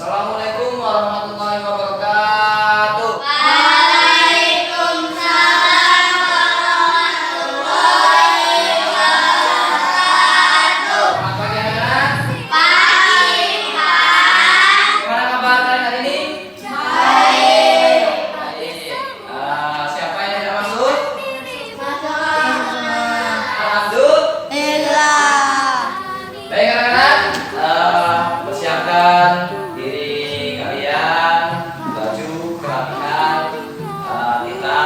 Assalamualaikum warahmatullahi wabarakatuh. Waalaikumsalam warahmatullahi wabarakatuh. Selamat pagi anak-anak. Pagi, Pak. Gimana kabar kalian hari ini? Baik. Baik. Siapa yang tidak masuk? Alhamdulillah. Baik anak-anak, persiapkan diri kalian, baju, kerapihan. Kita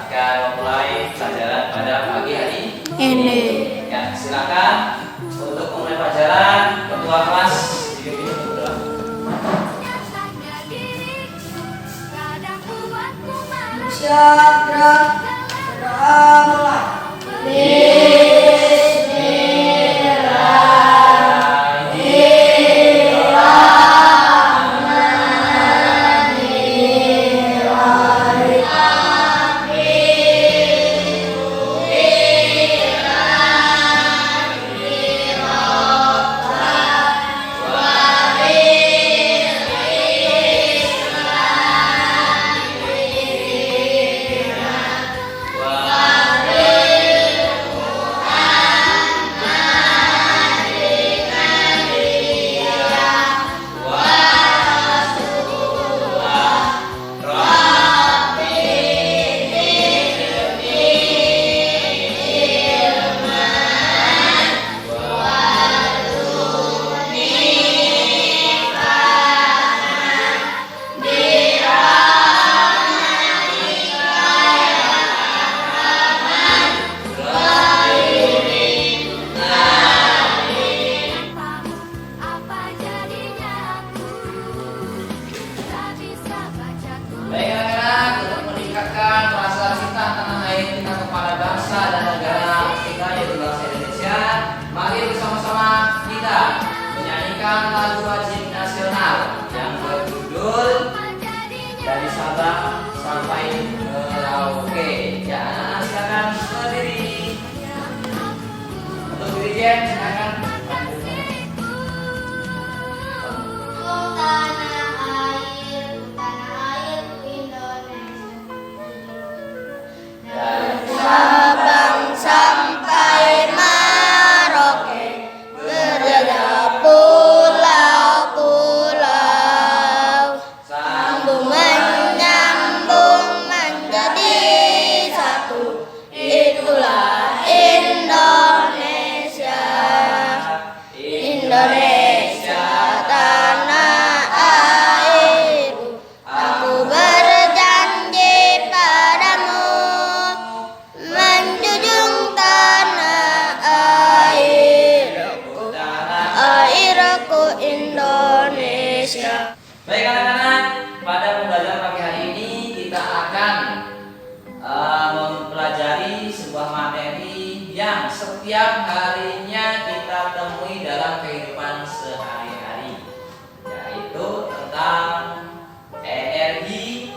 akan memulai pelajaran pada pagi hari ini. Ya, silakan untuk memulai pelajaran. Ketua kelas dipimpin Ibu. Baik anak-anak, untuk meningkatkan rasa cinta tanah air kita kepada bangsa dan negara kita yaitu bangsa Indonesia, mari bersama-sama kita menyanyikan lagu wajib nasional yang berjudul Dari Sabang Sampai Merauke. Ya, anak-anak silakan berdiri. Untuk dirijen silakan. Sabang sampai Merauke, beredar pulau-pulau, sambung menyambung menjadi satu, itulah Indonesia. Indonesia tanah airku, aku berjanji padamu, menjunjung tanah airku Indonesia. Baik anak-anak, pada pembelajaran pagi hari ini kita akan mempelajari sebuah materi yang setiap harinya kita temui dalam kehidupan sehari-hari, yaitu tentang energi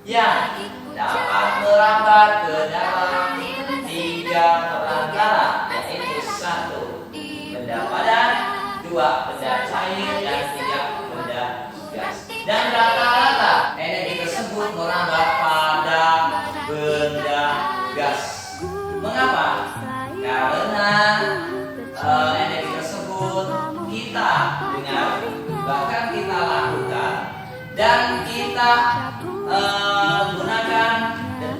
yang dapat merambat ke dalam tiga perantara, yaitu satu, benda padat, dua, benda cair, dan tiga, benda gas. Dan rata-rata energi tersebut merambat pada benda gas. Mengapa? Karena energi tersebut kita dengar, bahkan kita lakukan, dan kita gunakan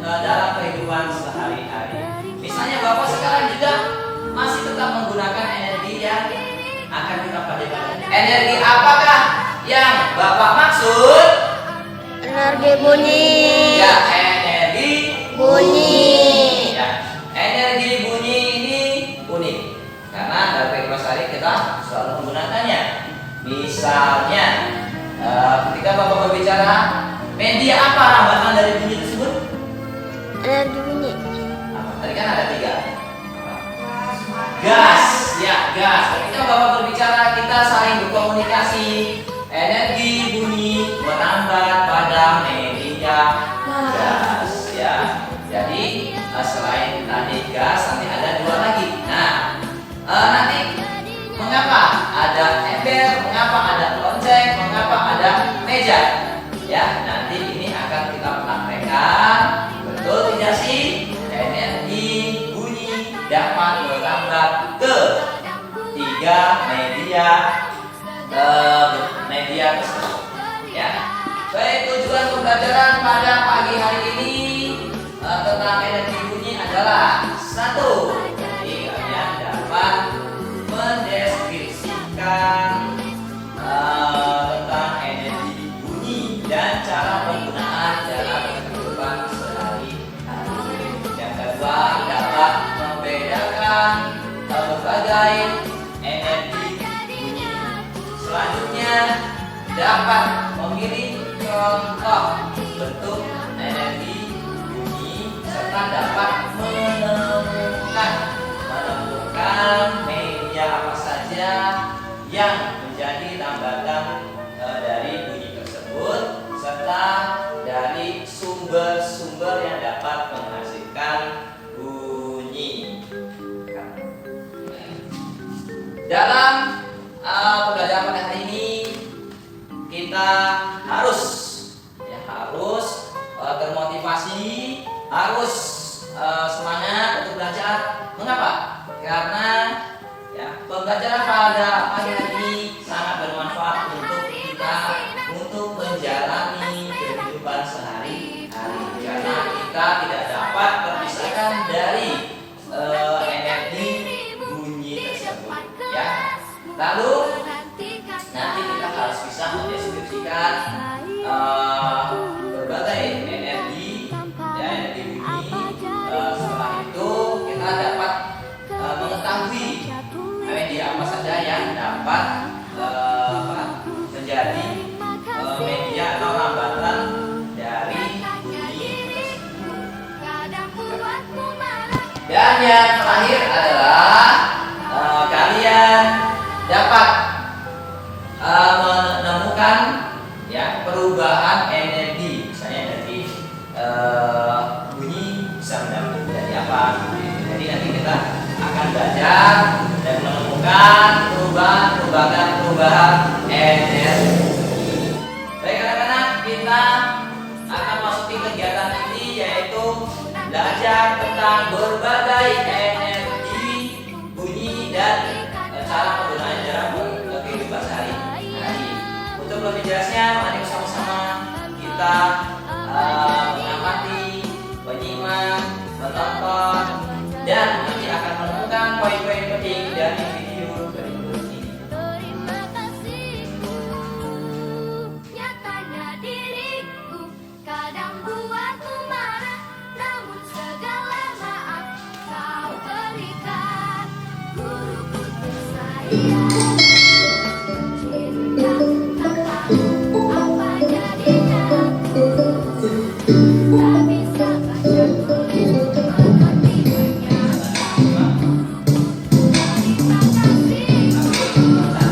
dalam kehidupan sehari-hari. Misalnya Bapak sekarang juga masih tetap menggunakan energi yang akan kita pakai. Energi apakah yang Bapak maksud? Energi bunyi. Ya, energi Bunyi. Ya, energi bunyi ini unik karena dari kehidupan sehari kita selalu menggunakannya. Misalnya, ketika Bapak berbicara, media apa rambatan dari bunyi tersebut? Energi bunyi. Apa? Tadi kan ada tiga. Apa? Gas, ya gas. Ketika Bapak berbicara, kita saling berkomunikasi. Energi bunyi merambat pada media gas, ya. Jadi selain tadi gas, nanti ada dua lagi. Nah, nanti mengapa ada ember, mengapa ada lonceng, mengapa Dan betul tidak sih energi bunyi dapat merambat ke tiga media tersebut. Ya. Baik, tujuan pembelajaran pada pagi hari ini tentang energi bunyi adalah satu, jadi kalian dapat mendeskripsikan tentang energi bunyi dan cara penggunaan dalam kehidupan sehari-hari. Yang kedua, dapat membedakan berbagai energi bunyi. Selanjutnya, dapat memilih contoh bentuk energi bunyi serta dapat menemukan media apa saja yang menjadi lambatan dari bunyi tersebut serta dari sumber-sumber yang dapat menghasilkan bunyi. Dalam pembelajaran pada hari ini kita harus termotivasi, harus semangat untuk belajar. Mengapa? Karena pembelajaran pada pagi hari ini sangat bermanfaat untuk kita untuk menjalani kehidupan sehari-hari. Karena kita tidak dapat terpisahkan dari energi bunyi tersebut. Ya. Lalu nanti kita harus bisa mendeskripsikan berbagai energi bunyi. Setelah itu kita dapat mengetahui media apa saja yang dapat menjadi media atau lambatan dari bunyi tersebut. Dan yang terakhir adalah kalian dapat menemukan perubahan energi, misalnya dari bunyi bisa menjadi apa. Jadi nanti kita akan belajar dan menemukan perubahan energi. Baik anak-anak, kita akan masuki kegiatan ini, yaitu belajar tentang berbagai energi bunyi dan cara penggunaannya dalam kehidupan sehari-hari. Untuk lebih jelasnya, mari bersama-sama kita mengamati, menyimak, menonton, dan nanti akan menemukan poin-poin penting dari video berikut ini. Terima kasihku, nyatanya diriku kadang buatku marah, namun segala maaf kau berikan. Guruku tersayang, cinta tak tahu apa jadinya. Tak bisa baca tulis mengerti banyak. Terima kasih. Tak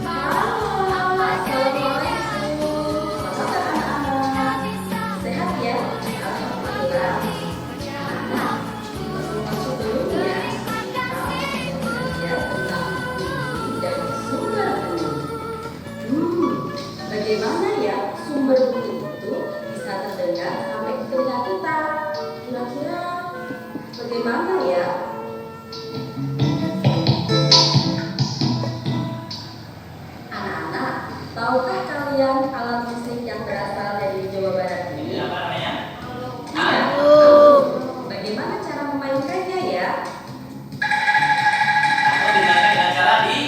tahu apa jadinya. Tak bisa Sehat ya? Alhamdulillah. Nah, sebelumnya kita belajar tentang bunyi dan sumber bunyi. Bagaimana ya sumber bunyi itu bisa terdengar sampai ke telinga kita? Kira-kira bagaimana ya? Anak-anak, tahukah kalian alat musik yang berasal dari Jawa Barat Ini ini? apa namanya? Bagaimana cara memainkannya ya? Atau dimainkan dengan cara di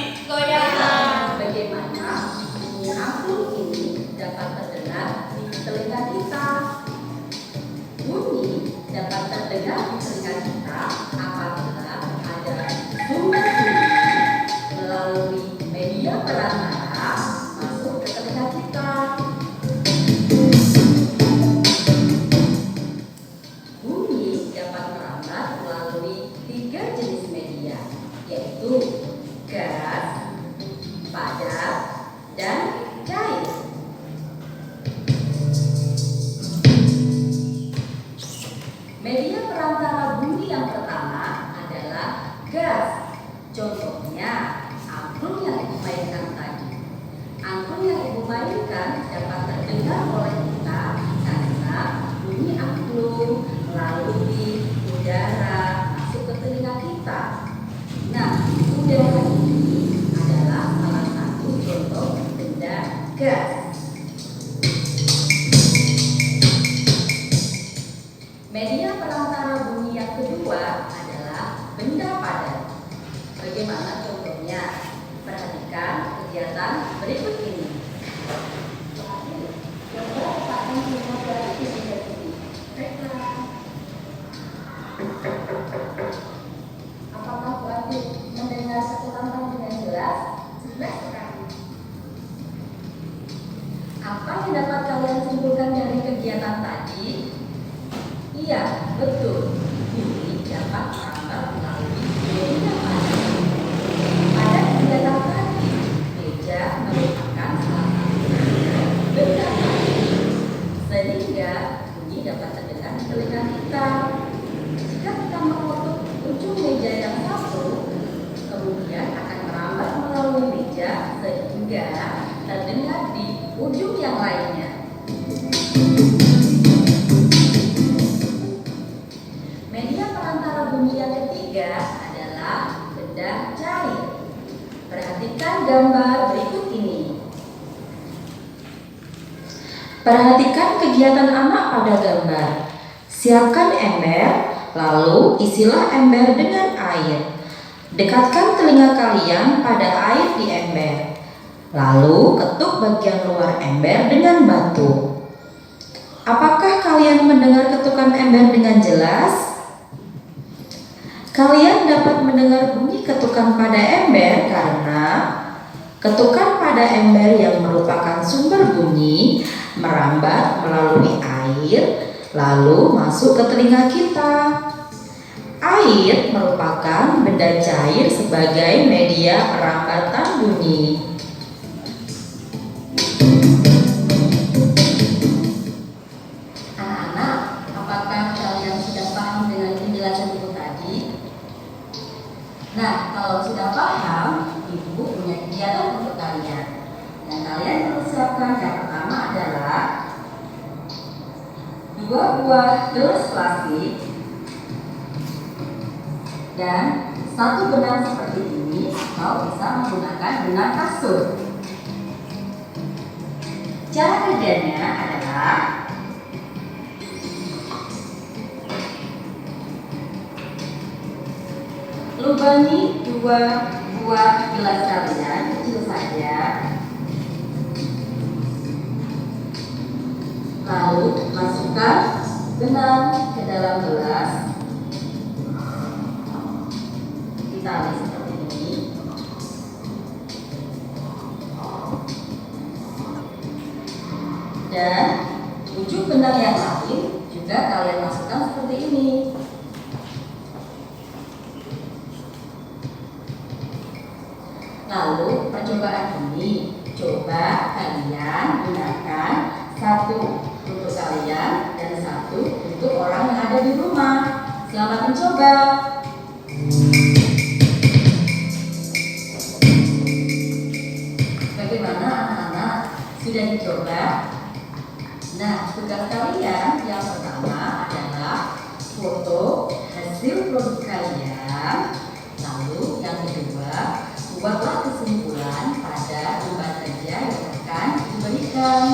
Bagaimana bunyi angklung ini dapat terdengar di telinga kita? Bunyi dapat terdengar di telinga kita apabila ada sumber bunyi melalui media perantara masuk ke telinga kita. Bunyi dapat merambat melalui 3 jenis media, yaitu gas, padat, dan cair. Media perantara bunyi yang pertama adalah gas. Contohnya angklung yang dimainkan tadi. Angklung kita. Nah, udara ini adalah salah satu contoh benda gas. Media perantara bunyi yang kedua adalah benda padat. Bagaimana contohnya? Perhatikan kegiatan berikut ini. Apakah Bu Adi mendengar satu lantang dengan jelas? Jelas sekali. Apa yang dapat kalian simpulkan dari kegiatan tadi? Iya, betul. Bunyi dapat merambat melalui media padat. Pada kegiatan tadi, meja merupakan salah satu benda padat, sehingga bunyi dapat terdengar di telinga kita. Jika kita mengutuk ujung meja yang satu, kemudian akan merambat melalui meja sehingga terdengar di ujung yang lainnya. Media perantara bunyi yang ketiga adalah benda cair. Perhatikan gambar berikut ini. Perhatikan kegiatan anak pada gambar. Siapkan ember, lalu isilah ember dengan air. Dekatkan telinga kalian pada air di ember. Lalu ketuk bagian luar ember dengan batu. Apakah kalian mendengar ketukan ember dengan jelas? Kalian dapat mendengar bunyi ketukan pada ember karena ketukan pada ember yang merupakan sumber bunyi merambat melalui air lalu masuk ke telinga kita. Air merupakan benda cair sebagai media perambatan bunyi. Anak-anak, apakah kalian sudah paham dengan penjelasan ibu tadi? Nah, kalau sudah paham, ibu punya kegiatan untuk kalian. Dan kalian perlu siapkan yang pertama adalah 2 buah gelas plastik dan 1 benang seperti ini, atau bisa menggunakan benang kasur. Cara kerjanya adalah lubangi 2 buah gelas kalian kecil saja, lalu masukkan benang ke dalam gelas, ditali seperti ini. Dan ujung benang yang lain juga kalian masukkan seperti ini. Lalu percobaan ini, coba kalian gunakan 1 untuk kalian dan 1 untuk orang yang ada di rumah. Selamat mencoba. Bagaimana anak-anak? Sudah dicoba? Nah, tugas kalian yang pertama adalah foto hasil produk kalian. Lalu yang kedua, buatlah kesimpulan pada lembar kerja yang akan diberikan.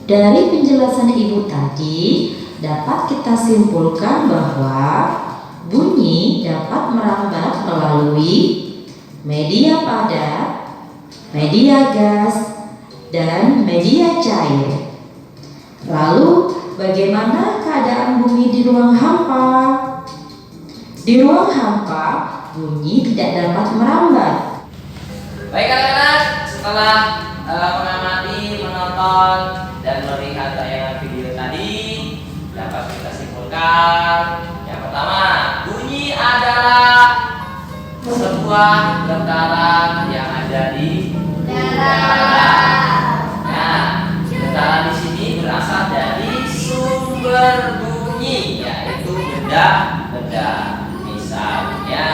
Dari penjelasan ibu tadi, dapat kita simpulkan bahwa bunyi dapat merambat melalui media padat, media gas, dan media cair. Lalu, bagaimana keadaan bunyi di ruang hampa? Di ruang hampa, bunyi tidak dapat merambat. Baik anak-anak, setelah mengamati, menonton, dan melihat tayangan video tadi, dapat kita simpulkan yang pertama, bunyi adalah sebuah getaran yang ada di udara. Nah, getaran di sini berasal dari sumber bunyi, yaitu benda-benda. Misalnya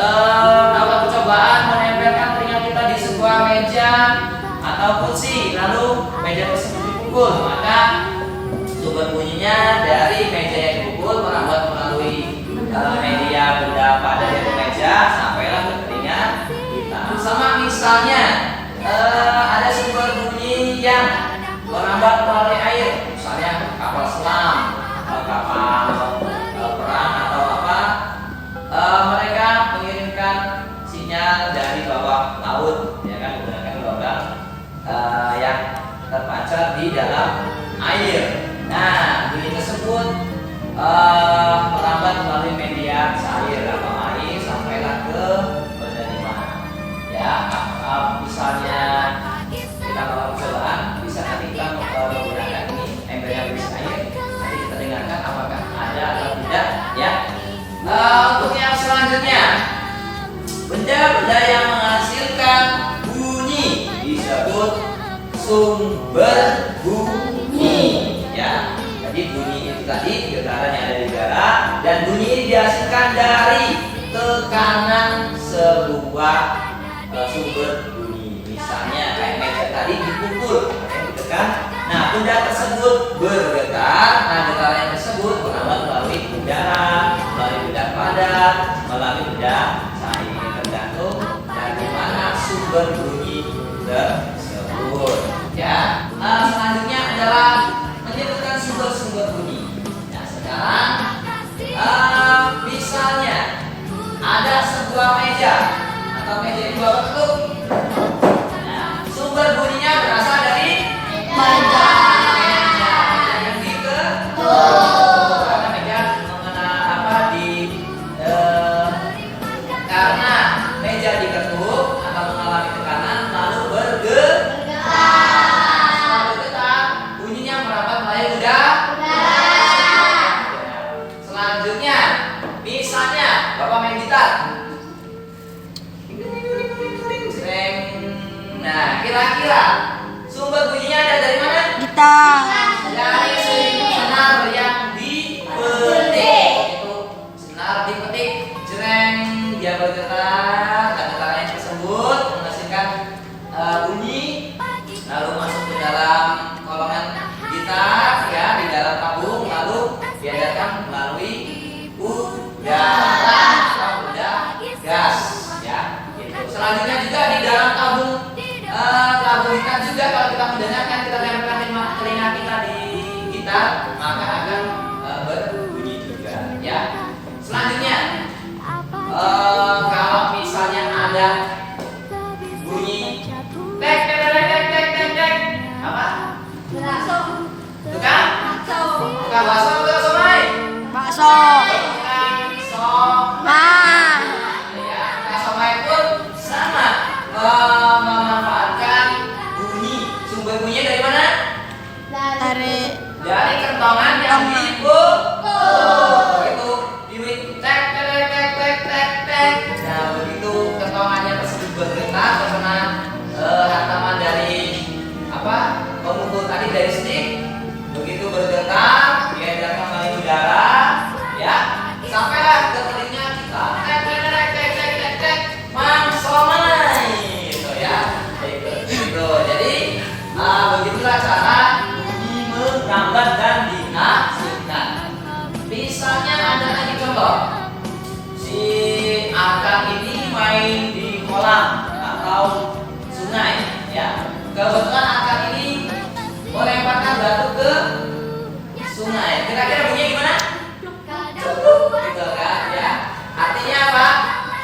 melakukan percobaan menempelkan telinga kita di sebuah meja atau kursi, lalu meja tersebut dipukul, maka sumber bunyinya dari meja yang dipukul merambat melalui media benda padat yaitu meja sampailah ke telinga kita. Sama misalnya ada sumber bunyi yang merambat melalui air, misalnya kapal selam, kapal perang atau apa, mereka mengirimkan sinyal dari bawah laut, ya kan, menggunakan logam yang terpancar di dalam air. Nah, bunyi tersebut merambat melalui media cair atau air sampailah ke penerima. Ya, misalnya kita melakukan percobaan, bisa nanti kita menggunakan ini ember yang berisi air, nanti kita dengarkan apakah ada atau tidak, ya. Untuk yang selanjutnya, benda-benda yang menghasilkan bunyi disebut sumber bunyi, ya. Jadi bunyi itu tadi getaran yang ada di udara, dan bunyi ini dihasilkan dari tekanan sebuah sumber bunyi. Misalnya kayak meja tadi dipukul, ditekan, nah benda tersebut bergetar, nah getaran tersebut merambat melalui udara, melalui benda padat, melalui benda cair, tergantung dari mana sumber bunyi tersebut. Ya, selanjutnya adalah menyebutkan sumber-sumber bunyi. Nah sekarang, misalnya ada sebuah meja atau meja yang dua bentuk. Nah, sumber bunyinya berasal dari meja yang diketuk. Karena meja karena meja diketuk atau mengalami tekanan lalu bergetar. Setelah bergetar, bunyinya merambat melalui udara. Selanjutnya, misalnya Bapak main gitar. Nah, kira-kira sumber bunyinya ada dari mana? Gitar. Dari senar yang dipetik. Itu senar dipetik, jreng, dia bergetar, dan getaran tersebut menghasilkan bunyi, lalu masuk ke dalam kolongan gitar, ya, di dalam tabung, lalu diedarkan melalui udara atau udara gas, ya. Gitu. Selanjutnya juga di dalam tabung gitar juga, kalau kita mendengarkan, kita tempelkan telinga kita di gitar, maka akan berbunyi juga, ya. Selanjutnya, kalau misalnya ada bunyi tek tek tek tek tek tek tek, apa? Tukang bakso atau somai? Bakso. Tukang somai. Ya, tukang somai pun sama, memanfaatkan bunyi. Sumber bunyinya dari mana? Dari kentongan yang dipukul. Begitu bunyi tek tek tek tek tek tek. Nah, begitu kentongannya tersebut bergetar karena hantaman dari pemukul tadi dari stick. Begitu bergetar, diedarkan melalui udara, ya, sampailah ke telinga kita. Tek tek tek tek tek tek tek, mangsomai, gitu ya. Gitu. Jadi begitulah cara bunyi merambat dan dihasilkan. Misalnya ada lagi contoh, si Akang ini main di kolam atau sungai, ya. Kebetulan Akang ini melemparkan batu ke sungai. Kira-kira bunyinya gimana? Cukup, gitu kan, ya. Artinya apa?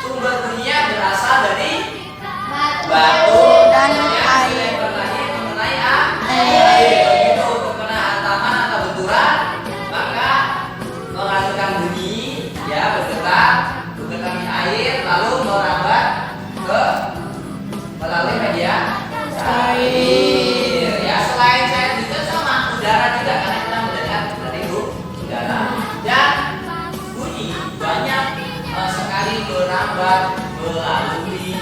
Sumber bunyinya berasal dari batu Dan ya, air. dilempar lagi mengenai air. Begitu terkena hantaman atau benturan, maka menghasilkan bunyi, ya, bergetar di air, lalu merambat ke melalui media cair. Ya, selain cair juga sama udara juga, karena kita mendengar dari udara. Dan bunyi banyak sekali merambat melalui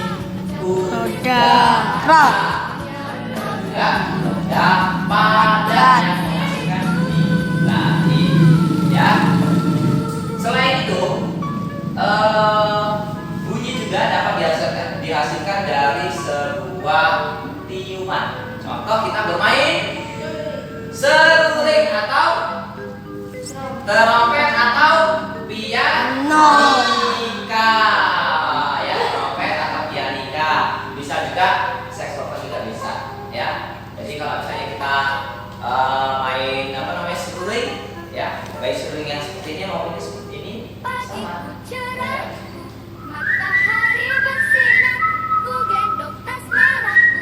Udara. Ya, padat yang menghasilkan bunyi tadi, ya. Selain itu, bunyi trompet atau pianika. Ya, trompet atau pianika. Bisa juga saxophone juga bisa, ya. Jadi kalau misalnya kita main apa namanya seruling, ya, baik seruling yang seperti ini maupun seperti ini sama. Ya. Matahari bersinar, ku gendong tas merahku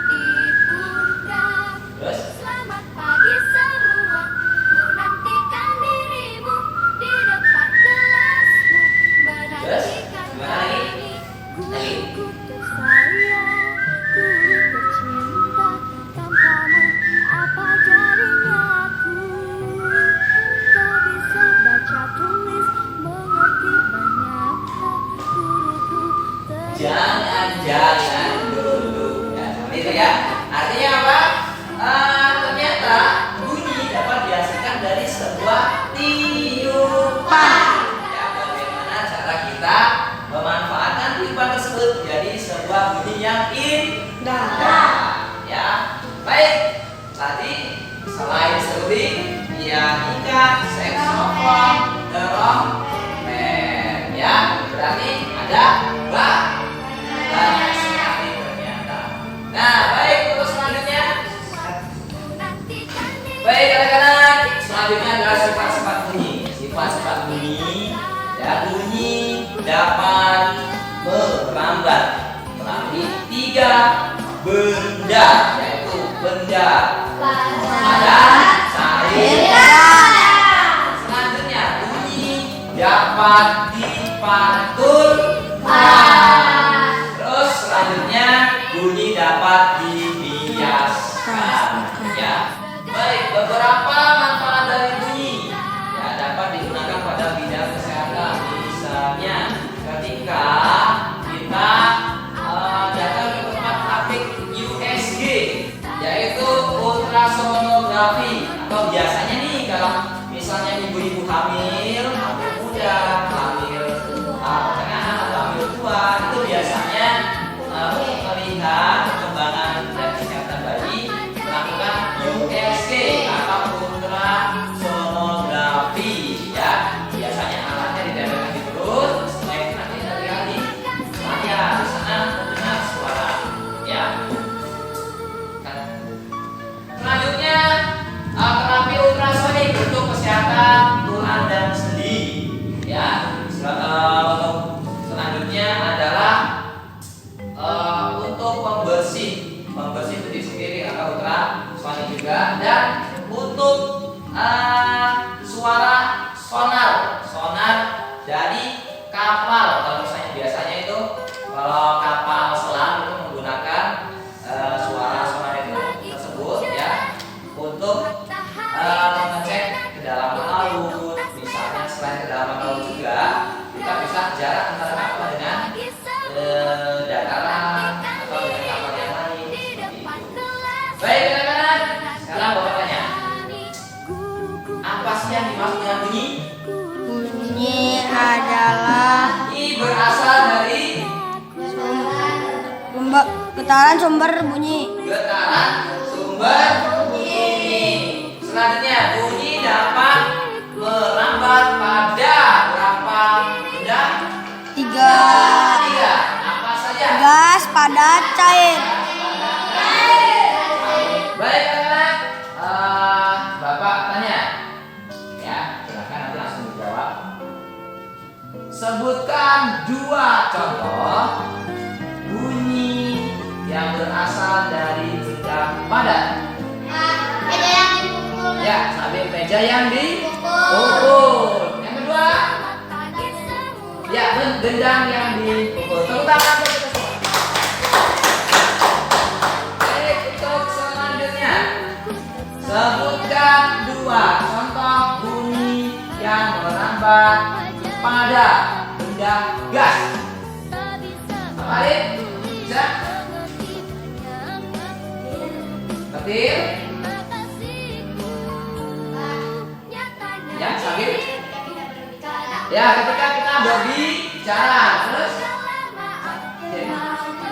di pundak. Terus Selamat pagi semua, ku nantikan dirimu di depan kelasmu. Menantikan gimana lagi? ini, guruku tersayang, guru tercinta. Tanpamu apa jadinya aku? Tak bisa baca tulis, mengerti banyak hal. Guruku jangan dulu. Ya, seperti itu ya. Artinya apa? Ternyata bunyi dapat dihasilkan dari sebuah tiupan. Ya, bagaimana cara kita memanfaatkan tiupan tersebut menjadi sebuah bunyi yang indah. Ya, baik. Tadi selain seruling, pianika, saxophone, trompet, ya. Berarti ada banyak sekali ternyata. Nah, baik untuk selanjutnya. Baik anak-anak, selanjutnya adalah sifat-sifat bunyi. Sifat-sifat bunyi, ya, bunyi dapat merambat melalui 3 benda, yaitu benda padat, cair. Selanjutnya bunyi dapat dipantulkan. Terus selanjutnya bunyi dapat dibiaskan. Ya. Baik, beberapa manfaat dari bunyi ya dapat digunakan pada bidang kesehatan. Misalnya ketika kita datang ke tempat aplik USG, yaitu ultrasonografi, atau biasanya nih kalau misalnya ibu-ibu hamil, hamil muda, hamil tengah atau hamil tua, itu biasanya melihat perkembangan dan kesehatan bayi melakukan USG atau ultrasonografi, ya. Biasanya alatnya ditempelkan di perut, setelah itu nanti terlihat di layar, di sana mendengar suara, ya. Selanjutnya terapi ultrasonik untuk kesehatan tulang dan sendi, ya. Untuk selanjutnya adalah untuk pembersih itu sendiri atau ultrasonik juga, dan untuk suara sonar dari kapal. Kalau misalnya biasanya itu kalau kapal selam itu menggunakan suara sonar itu tersebut, ya, untuk mengecek kedalaman laut. Misalnya selain kedalaman laut juga kita bisa jarak antara kapal dengan dataran atau dengan kapal yang lain, seperti itu. Baik anak-anak, sekarang bapak tanya, apa sih yang dimaksud dengan bunyi? Bunyi adalah Berasal dari getaran sumber bunyi. getaran sumber bunyi. Selanjutnya, bunyi dapat merambat pada berapa benda? 3 Tiga. Apa saja? gas, padat, cair. Baik anak-anak, bapak tanya, ya, silakan nanti langsung dijawab. Sebutkan 2 contoh bunyi yang berasal dari benda padat. Ya, sambil meja yang dipukul. Yang kedua, ya, gendang yang dipukul. Tepuk tangan untuk kita semua. Baik, untuk selanjutnya, sebutkan 2 contoh bunyi yang merambat pada benda gas. Apa Alif? Bisa? Petir? Ya, sambil. Ya, ketika kita berbicara, terus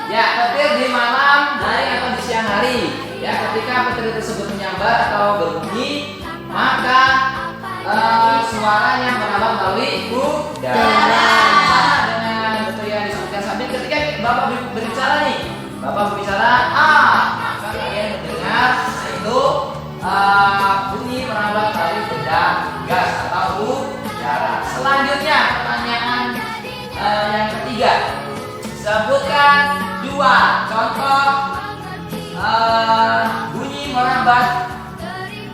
ya, petir di malam hari atau di siang hari. Ya, ketika petir tersebut menyambar atau berbunyi, maka suara yang merambat melalui udara. Sama dengan betul yang disebutkan sambil ketika Bapak berbicara nih, Bapak berbicara A, maka kalian mendengar yaitu bunyi merambat melalui benda gas atau udara. Selanjutnya pertanyaan yang ketiga, sebutkan 2 contoh bunyi merambat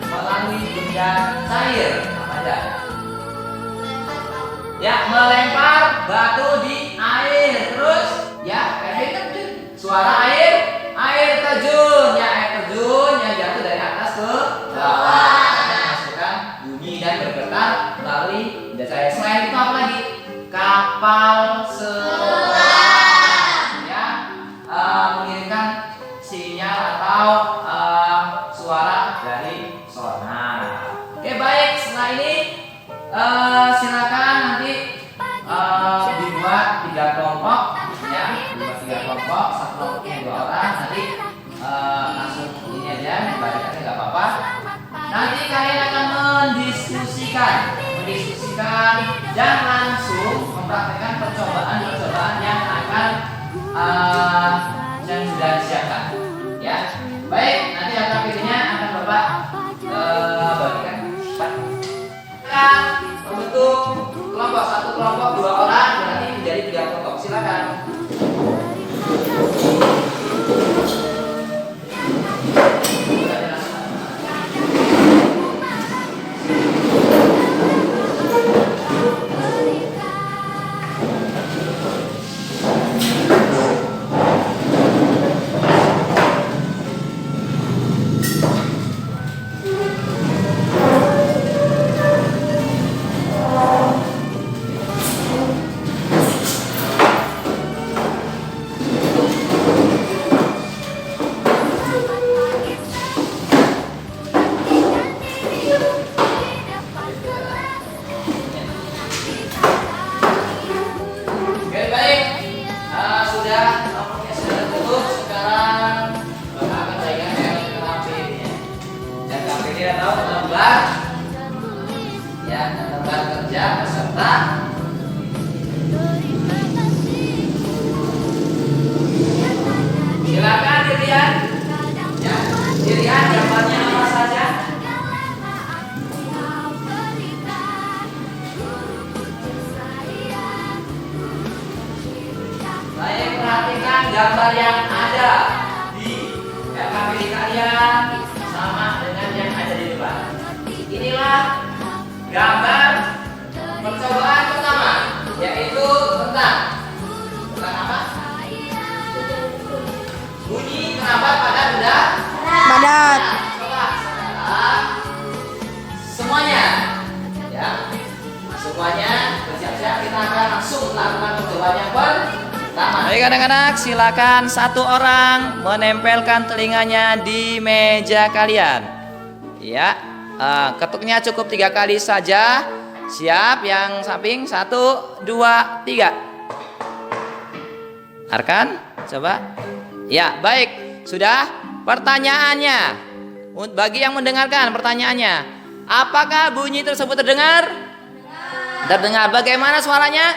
melalui benda cair. Apa aja? Ya, melempar batu di air. Terus ya, kayak suara air terjun. Ya, air terjun yang jatuh dari atas ke bawah. Menghasilkan bunyi dan bergetar melalui benda cair. Selain itu apa lagi? Kapal selam. Ya, mengirimkan sinyal atau suara dari sonar. Oke, baik. Setelah ini silakan nanti dibuat 3 kelompok, ya, dibuat 3 kelompok, satu kelompoknya 2 orang. Nanti langsung ini aja, balikannya nggak apa-apa. Nanti kalian akan mendiskusikan dan langsung mempraktekkan percobaan yang akan yang sudah disiapkan. Ya, baik. Nanti AKPD-nya akan Bapak bagikan. Membentuk kelompok, satu kelompok 2 orang berarti menjadi 3 kelompok. Silakan. Silakan dilihat. Ya, dilihat gambarnya apa saja. Saya perhatikan gambar yang ada di KKPD kalian sama dengan yang ada di depan. Inilah gambar percobaan pertama, yaitu tentang apa? Bunyi merambat pada benda Padat. Coba sekarang semuanya, ya, semuanya bersiap-siap. Kita akan langsung melakukan percobaan yang pertama. Baik anak-anak, silakan satu orang menempelkan telinganya di meja kalian. Ya, ketuknya cukup 3 kali saja. Siap, yang samping 1, 2, 3. Arkan, coba. Ya, baik. Sudah. Pertanyaannya, bagi yang mendengarkan pertanyaannya, apakah bunyi tersebut terdengar? Terdengar. Bagaimana suaranya?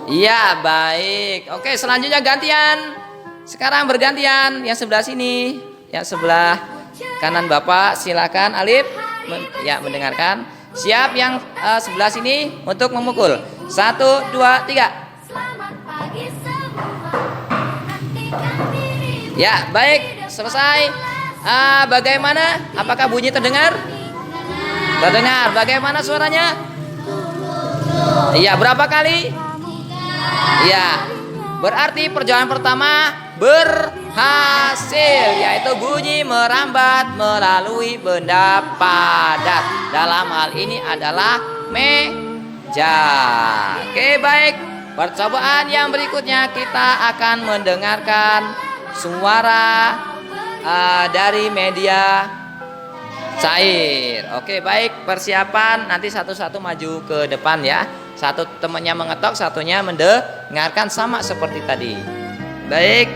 Iya, baik. Oke, selanjutnya gantian. Sekarang bergantian. Yang sebelah sini, yang sebelah kanan Bapak, silakan Alif. Ya, mendengarkan. Siap, yang sebelah sini untuk memukul. 1, 2, 3. Ya, baik, selesai. Bagaimana? Apakah bunyi terdengar? Terdengar. Bagaimana suaranya? Iya, berapa kali? Iya. Berarti perjalanan pertama berhasil, yaitu bunyi merambat melalui benda padat. Dalam hal ini adalah meja. Oke, baik. Percobaan yang berikutnya kita akan mendengarkan suara dari media cair. Oke, baik. Persiapan, nanti satu-satu maju ke depan ya. Satu temannya mengetok, satunya mendengarkan, sama seperti tadi. Baik.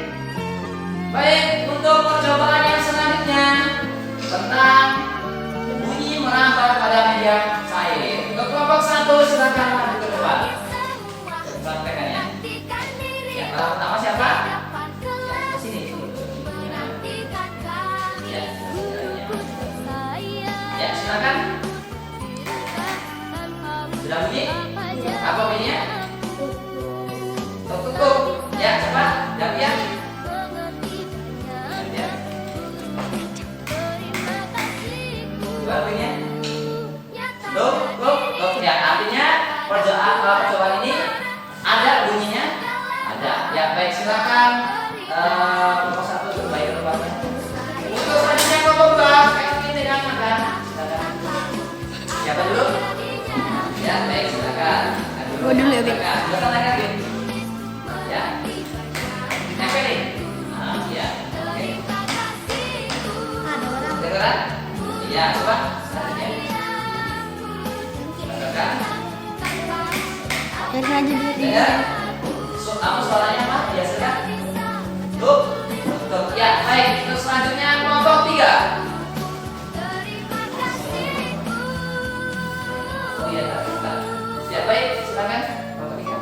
Baik, untuk percobaan yang selanjutnya tentang bunyi merambat pada media silakan. Sudah bunyi? Apa bunyinya? Tuk tuk tuk. Ya, cepat. Gantian. Gantian. Coba bunyinya. Tuk tuk tuk. Ya, artinya percobaan ini ada bunyinya? Ada. Ya, baik, silakan. Nomor 1 terbaik tempatnya. Untuk selanjutnya kelompok 2, Kevin dengan Manda. Silakan. Siapa dulu? Ya, baik, silakan. Gua dulu ya, Bin. Silakan. Silakan lagi, Bin. Ya. Kevin nih. Ya. Oke. Dengeran? Iya, coba. Selanjutnya. Silakan. Biarin aja dulu. Dengar? Kamu suaranya apa? Biasakan. Tuh. Tuh. Ya, baik. Terus selanjutnya kelompok 3. Oh iya, bentar. Ya, baik. Silakan. Kelompok 3.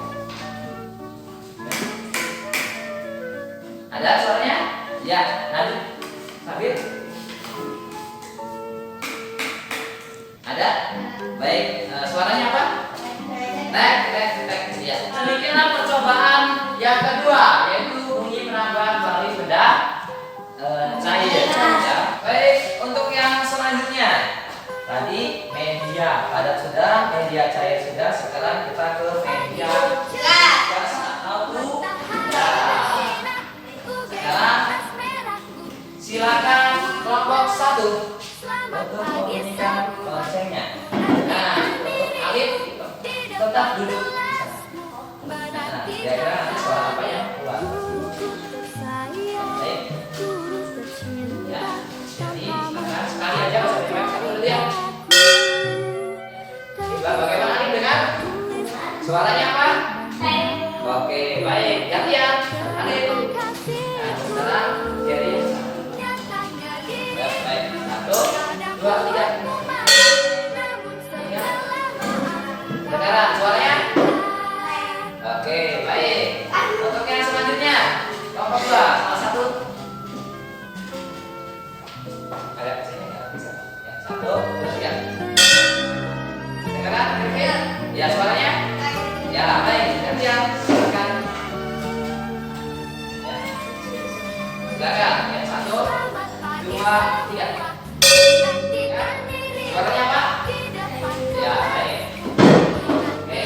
Ada suaranya? Ya, lanjut. Sabir. Ada? Baik. Suaranya apa? Tek, tek, tek. Ya. Demikianlah percobaan yang kedua, yaitu bunyi menambah melalui benda cair. Ya. Baik, untuk yang selanjutnya. Tadi media padat sudah, media cair sudah. Sekarang kita ke media gas atau udara. Sekarang silakan kelompok 1 untuk membunyikan loncengnya. Nah, untuk Alif tetap duduk di sana. Nah, kira-kira nanti suara apa yang keluar? Baik. Ya, jadi silakan sekali aja Mas Bima, satu dulu ya. Coba bagaimana Alif dengar? Suaranya apa? Oke, baik. Gantian. Alif. Nah, sekarang Jerry. Ya, baik. 1, 2, 3. Sekarang suaranya? Oke, baik. Untuk yang selanjutnya, kelompok 2, salah satu. Agak kesini nggak bisa. Ya, 1, 2, 3. Sekarang, ya suaranya? Ya, baik. Gantian. Silakan. Ya. Silakan. Ya, 1, 2, 3. Ya. Suaranya apa? Ya, baik. Oke.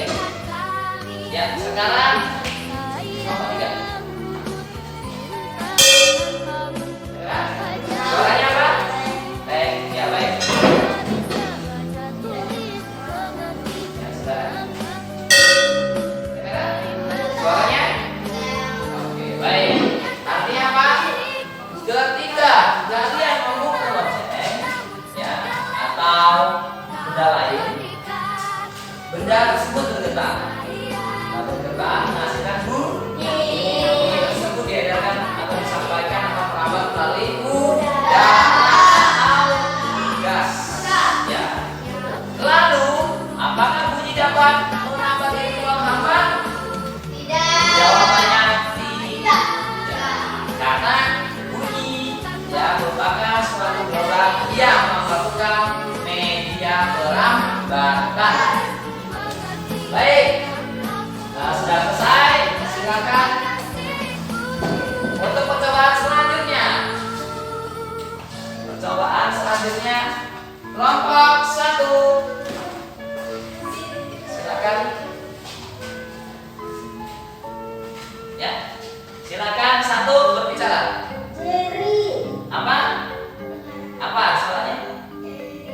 Ya, sekarang kelompok 3. Sekarang suaranya apa? Baik, ya baik. Ya, sekarang. Sekarang suaranya? Oke, baik. Artinya apa? Ketika kalian membuka lonceng, ya, atau benda lain, benda tersebut bergetar. Bergetar menghasilkan bunyi. Bunyi tersebut diedarkan atau disampaikan atau merambat melalui udara atau gas. Ya. Lalu, apakah bunyi dapat menambah dari ruang hampa? Jawabannya tidak. Karena bunyi ya merupakan suatu gelombang yang melakukan media perambatan. Baik. Nah, sudah selesai. Silakan untuk percobaan selanjutnya. Percobaan selanjutnya kelompok 1. Silakan. Ya. Silakan 1 berbicara. Apa? Apa suaranya?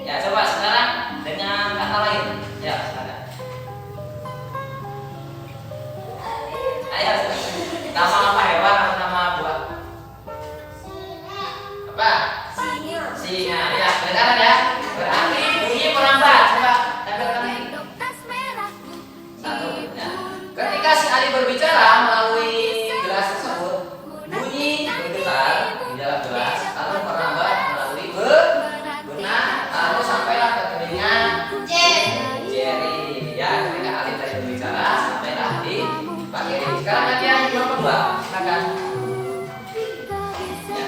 Ya, coba sekarang dengan kata lain. Ya, silakan. Ayo, nama apa hewan atau nama buah? Apa? Singa. Ya, kedengaran ya. Berarti bunyi merambat. Coba tampilkan lagi. 1. Ya. Ketika si Ali berbicara melalui gelas tersebut, bunyi bergetar di dalam gelas, lalu merambat melalui benang, lalu sampailah ke telinga Jerry. Ya, ketika Ali tadi berbicara, sampailah di Pak Jerry. Sekarang nanti yang kelompok 2, silakan. Ya.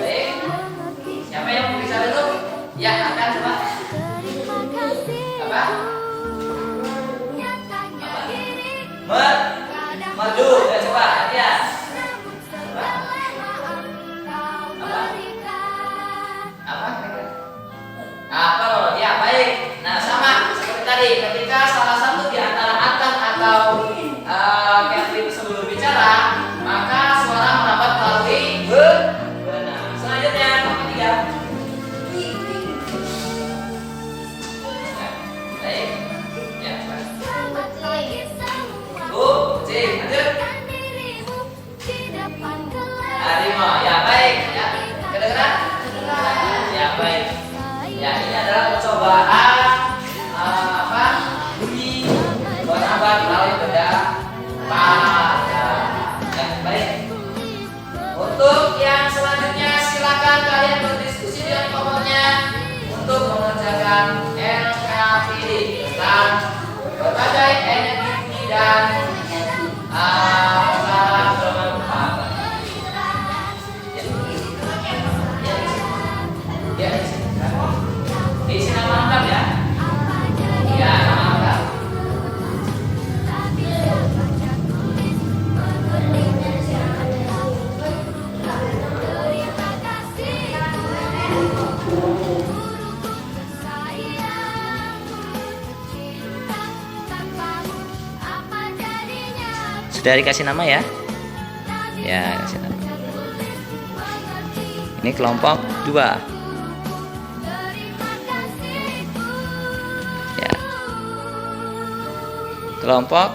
Baik. Siapa yang mau bicara dulu? Ya, akan coba. atau Catherine sebelum bicara, maka suara merambat melalui benang. Selanjutnya nomor 3. Baik. Ya, Selamat pagi semua. Cik, lanjut. Dirimu di depan kelas. Arimo, ya baik. Ya, kedengeran? Ya baik. Ya, ini adalah percobaan bunyi merambat melalui benda pada. Ya, baik. Untuk yang selanjutnya silakan kalian berdiskusi dengan kelompoknya untuk mengerjakan LKPD tentang berbagai energi bunyi dan cara bermanfaat. Ya, diisi nama lengkap ya. Ya, nama lengkap. Terima kasih guruku tersayang, guruku tercinta. Tanpamu apa jadinya aku? Sudah dikasih nama ya? Ya, kasih nama. Ini kelompok 2. Terima kasihku. Ya. Kelompok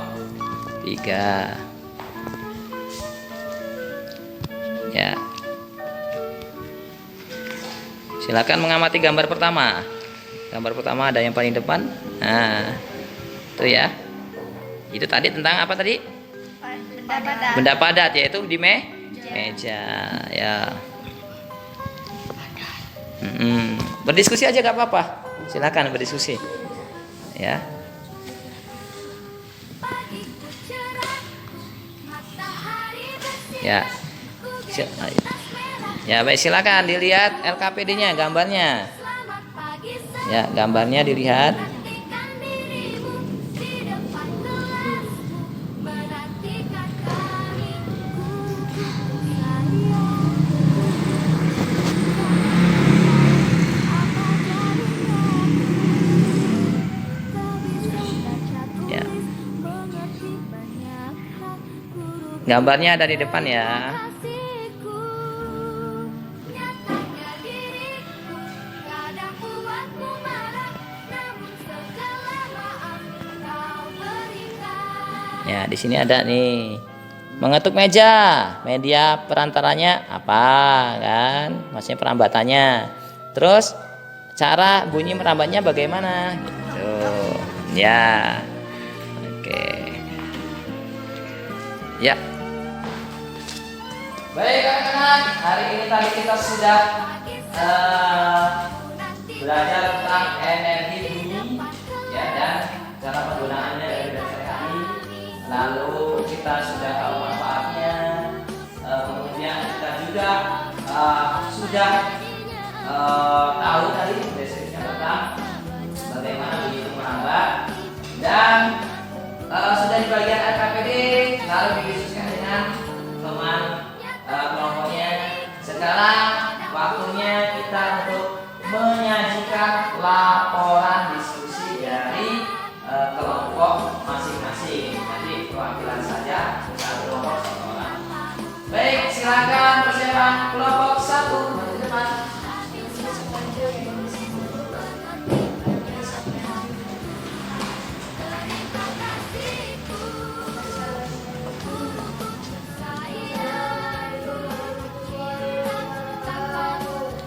3. Ya. Silakan mengamati gambar pertama. Gambar pertama ada yang paling depan. Nah, itu ya. Itu tadi tentang apa tadi? Benda padat, yaitu di meja. Ya. Berdiskusi aja gak apa-apa. Silakan berdiskusi. Ya. Pagiku cerah, matahari bersih. Ya. Ya, baik, silakan dilihat LKPD-nya, gambarnya. Selamat pagi semua. Ya, gambarnya dilihat. Perhatikan dirimu di depan kelas. Perhatikan kami, guruku tersayang. Apa jadinya aku? Tak bisa baca Ya. tulis, mengerti banyak hal. Guruku Gambarnya ada di depan ya. kasihku, nyatanya diriku kadang buatmu marah, namun segala maaf kau berikan. Ya, di sini ada nih. Mengetuk meja, media perantaranya apa kan? Maksudnya perambatannya. Terus cara bunyi merambatnya bagaimana? Gitu. Ya. Oke. Ya. Baik anak-anak, hari ini tadi kita sudah belajar tentang energi bunyi ya dan cara penggunaannya dari dasar kami. Lalu kita sudah tahu manfaatnya, kemudian kita juga sudah tahu tadi basicnya tentang bagaimana bunyi itu merambat dan sudah di bagian LKPD lalu didiskusikan dengan teman kelompoknya. Sekarang waktunya kita untuk menyajikan laporan diskusi dari kelompok masing-masing. Nanti perwakilan saja satu kelompok satu orang. Baik, silakan persiapan kelompok 1 maju depan.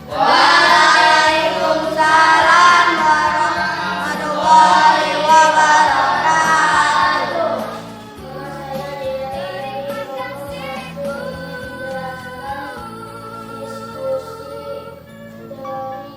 Waalaikumsalam warahmatullahi wabarakatuh. Diskusi dari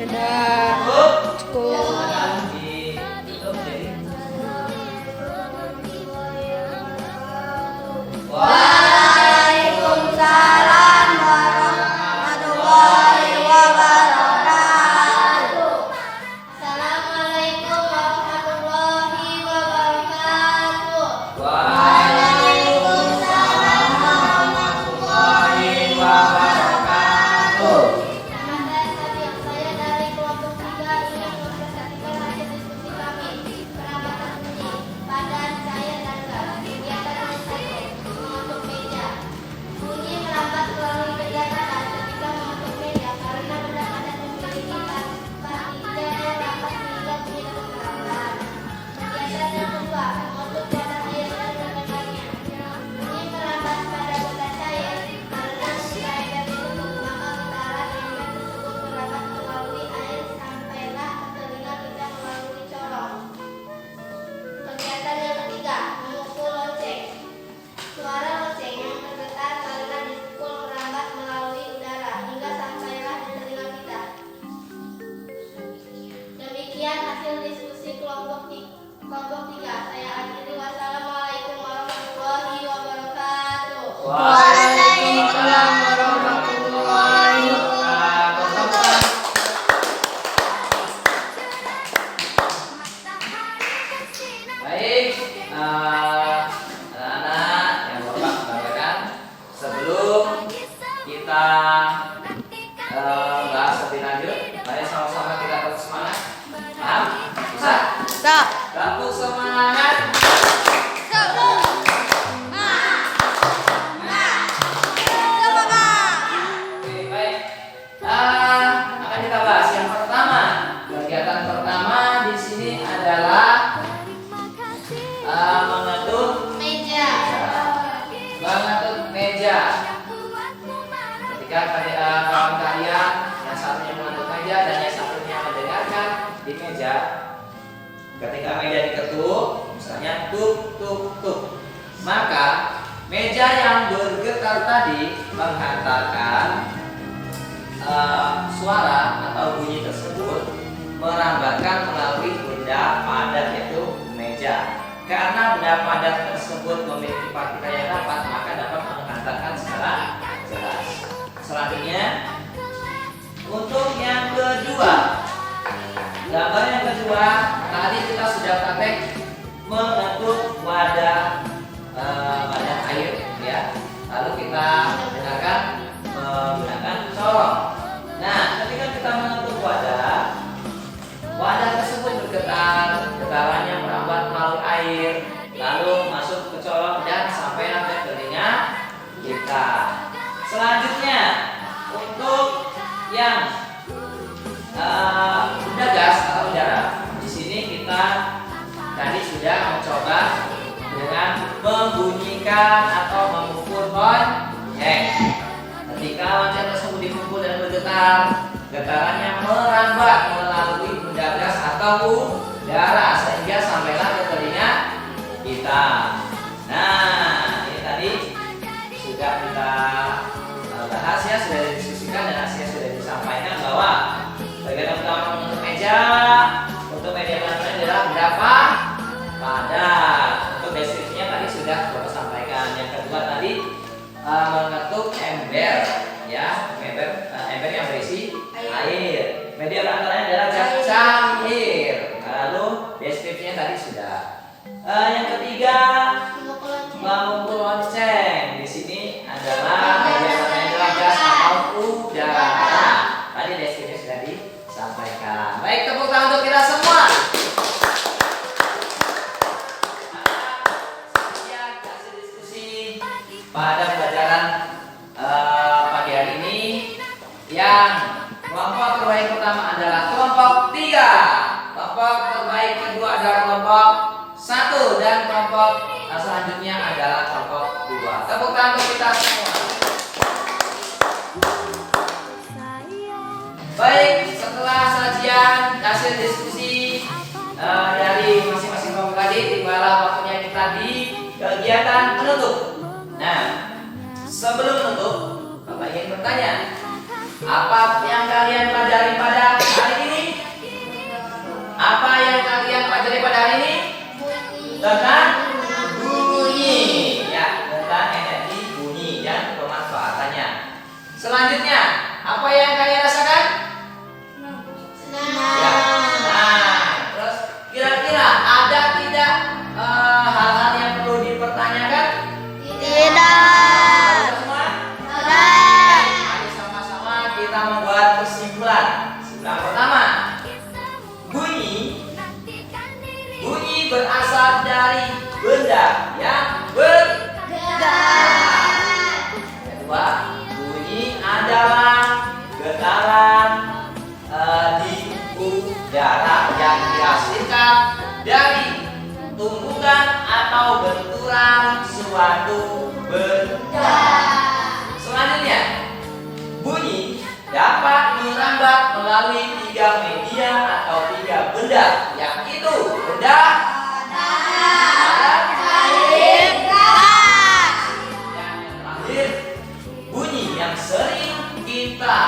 Ditutup jadi. Waalaikumsalam warahmatullahi wabarakatuh. Assalamualaikum warahmatullahi wabarakatuh. Waalaikumsalam warahmatullahi wabarakatuh. Nama saya Sabiq, saya dari kelompok 3 ingin mempresentasikan hasil diskusi kami. Perabatan bunyi, padan, cair, dan gas. Kegiatan nomor 1, mengutuk meja. Bunyi merambat melalui benda padat ketika mengutuk meja karena benda padat memiliki partikel yang rapat sehingga bunyi dapat merambat. Kegiatan yang kedua, mengutuk wadah air dan mendekannya. Bunyi merambat pada benda cair karena ketika air ditutup maka udara di benda tersebut merambat melalui air sampailah ke telinga kita melalui corong. Kegiatan yang ketiga, memukul lonceng. Suara lonceng yang bergetar karena dipukul merambat melalui udara hingga sampailah di telinga kita. Demikian hasil diskusi kelompok 3. Saya akhiri. Wassalamualaikum warahmatullahi wabarakatuh. Waalaikumsalam warahmatullahi wabarakatuh. Baik, anak-anak yang Bapak banggakan, sebelum kita bahas lebih lanjut, mari sama-sama kita tetap semangat. Paham? Bisa? Tepuk semangat. Oke, baik. Akan kita bahas yang pertama. Kegiatan pertama di sini adalah mengetuk Meja. meja. Ketika kawan kalian yang satunya mengetuk meja dan yang satunya mendengarkan di meja, ketika meja diketuk, misalnya tuk tuk tuk, maka meja yang bergetar tadi menghantarkan suara atau bunyi tersebut merambatkan melalui benda padat yaitu meja. Karena benda padat tersebut memiliki partikel yang rapat, maka dapat menghantarkan secara jelas. Selanjutnya, untuk yang kedua, gambar yang kedua tadi kita sudah praktek mengetuk wadah air, ya. Lalu kita dengarkan menggunakan corong. Nah, ketika kita mengetuk wadah tersebut bergetar, getarannya merambat melalui air, lalu masuk ke corong dan sampai ke telinga kita. Selanjutnya, untuk yang udah gas atau udara, di sini kita tadi sudah mencoba dengan membunyikan atau memukul lonceng. Ketika lonceng tersebut dipukul dan bergetar, getarannya merambat melalui benda gas atau udara sehingga sampailah ke telinga kita. Nah, ini tadi sudah kita bahas ya, sudah didiskusikan dan hasilnya sudah disampaikan bahwa bagian utama untuk meja belakangnya adalah berapa padat. Untuk deskripsinya tadi sudah Bapak sampaikan. Yang kedua tadi mengetuk ember, ya, ember yang berisi air. Media belantaranya adalah cair. Lalu deskripsinya tadi sudah. Yang ketiga memukul lonceng. Di sini adalah media belantaranya adalah gas atau udara. Tadi deskripsinya sudah disampaikan. Baik, tepuk tangan untuk kita semua. Sekian hasil diskusi pada pelajaran pagi hari ini. Yang kelompok terbaik pertama adalah kelompok 3. Kelompok terbaik kedua adalah kelompok 1 dan kelompok selanjutnya adalah kelompok 2. Tepuk tangan untuk kita semua. Baik, setelah sajian hasil diskusi dari masing-masing kelompok tadi, tibalah waktunya kita di kegiatan penutup. Nah, sebelum menutup, Bapak ingin bertanya, apa yang kalian pelajari pada hari ini? Selanjutnya, apa yang kalian rasakan? Ya. Nah, terus kira-kira ada tidak hal-hal yang perlu dipertanyakan? Tidak. Semua? Tidak. Mari sama-sama kita membuat kesimpulan. Kesimpulan pertama, bunyi berasal dari benda yang kedua, bunyi adalah getaran di udara yang dihasilkan dari tumbukan atau benturan suatu benda. Selanjutnya, bunyi dapat merambat melalui 3 media atau 3 benda, yang itu benda, alat, Air, gas. yang terakhir, bunyi yang sering kita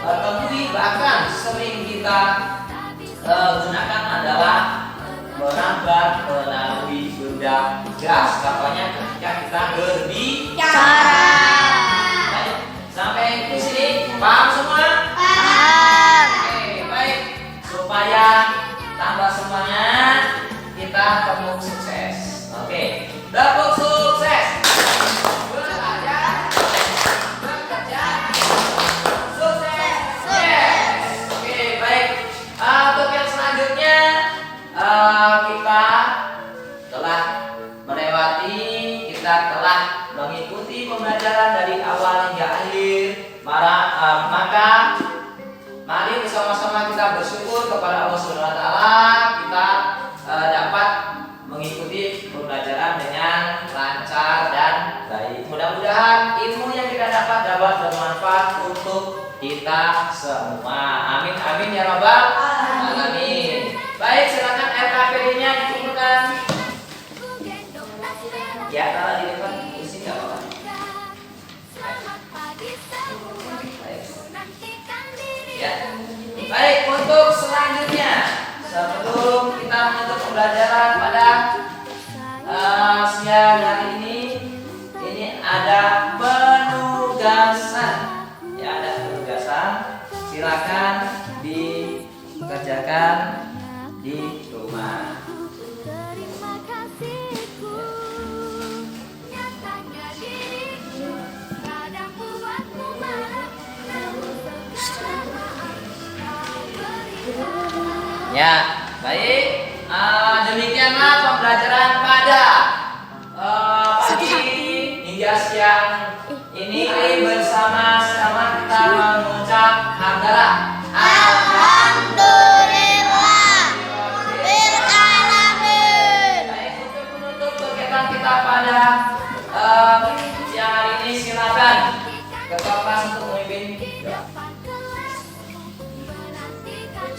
temui, bahkan sering kita gunakan adalah merambat melalui benda gas. Contohnya ketika kita berbicara. Baik, sampai di sini paham semua? Paham. Oke, baik. Supaya tambah semangat, kita tepuk sukses. Oke, tepuk sukses. Belajar, bekerja, sukses. Yes. Oke, baik. Untuk yang selanjutnya, kita telah melewati, kita telah mengikuti pembelajaran dari awal hingga akhir. Maka mari bersama-sama kita bersyukur kepada Allah Subhanahu wa taala, kita dapat mengikuti pembelajaran dengan lancar dan baik. Mudah-mudahan ilmu yang kita dapat bermanfaat untuk kita semua. Amin amin ya rabbal alamin. Baik, silakan RKPD-nya dikumpulkan. Ya, taruh di depan kursi enggak apa-apa. Ya. Baik, untuk selanjutnya, sebelum kita menutup pembelajaran pada siang hari ini ada penugasan. Ya, ada penugasan. Silakan dikerjakan di rumah. Terima kasihku, nyatanya diriku kadang buatku marah, namun segala maaf kau berikan. Ya, baik. Demikianlah pembelajaran pada pagi hingga siang ini bersama-sama kita mengucap hamdalah. Alhamdulillah. Beralamin. Baik, untuk menutup kegiatan kita pada siang hari ini, silakan ketua kelas untuk memimpin doa. Menantikan